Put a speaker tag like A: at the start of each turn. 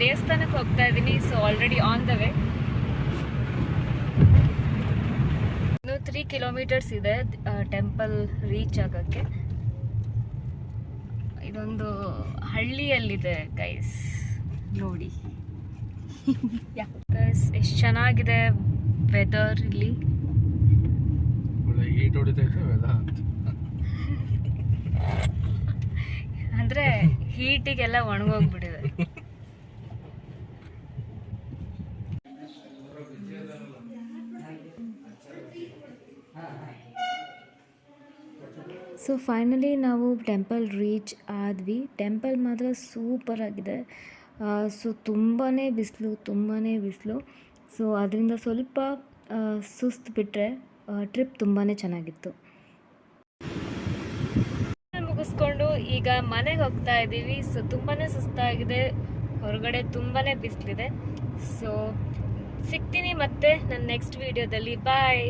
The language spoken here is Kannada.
A: ದೇವಸ್ಥಾನಕ್ಕೆ ಹೋಗ್ತಾ ಇದ್ದೀನಿ. So already on the way. ಇನ್ನು 3 ಕಿಲೋಮೀಟರ್ಸ್ ಇದೆ ಟೆಂಪಲ್ ರೀಚ್ ಆಗೋಕ್ಕೆ. ಇದೊಂದು ಹಳ್ಳಿಯಲ್ಲಿದೆ ಗೈಸ್, ನೋಡಿ ಗೈಸ್ ಎಷ್ಟು ಚೆನ್ನಾಗಿದೆ ವೆದರ್ ಇಲ್ಲಿ. ಅಂದ್ರೆ ಹೀಟಿಗೆಲ್ಲ ಒಣಗೋಗ್ಬಿಟ್ಟಿದೆ. ಸೊ ಫೈನಲಿ ನಾವು ಟೆಂಪಲ್ ರೀಚ್ ಆದ್ವಿ. ಟೆಂಪಲ್ ಮಾತ್ರ ಸೂಪರ್ ಆಗಿದೆ. ಸೊ ತುಂಬಾ ಬಿಸಿಲು. ಸೊ ಅದರಿಂದ ಸ್ವಲ್ಪ ಸುಸ್ತು ಬಿಟ್ಟರೆ ಟ್ರಿಪ್ ತುಂಬಾ ಚೆನ್ನಾಗಿತ್ತು. ಮುಗಿಸ್ಕೊಂಡು ಈಗ ಮನೆಗೆ ಹೋಗ್ತಾ ಇದ್ದೀವಿ. ಸೊ ತುಂಬಾ ಸುಸ್ತಾಗಿದೆ, ಹೊರಗಡೆ ತುಂಬಾ ಬಿಸಿಲಿದೆ. ಸೊ ಸಿಗ್ತೀನಿ ಮತ್ತೆ ನನ್ನ ನೆಕ್ಸ್ಟ್ ವಿಡಿಯೋದಲ್ಲಿ. ಬಾಯ್.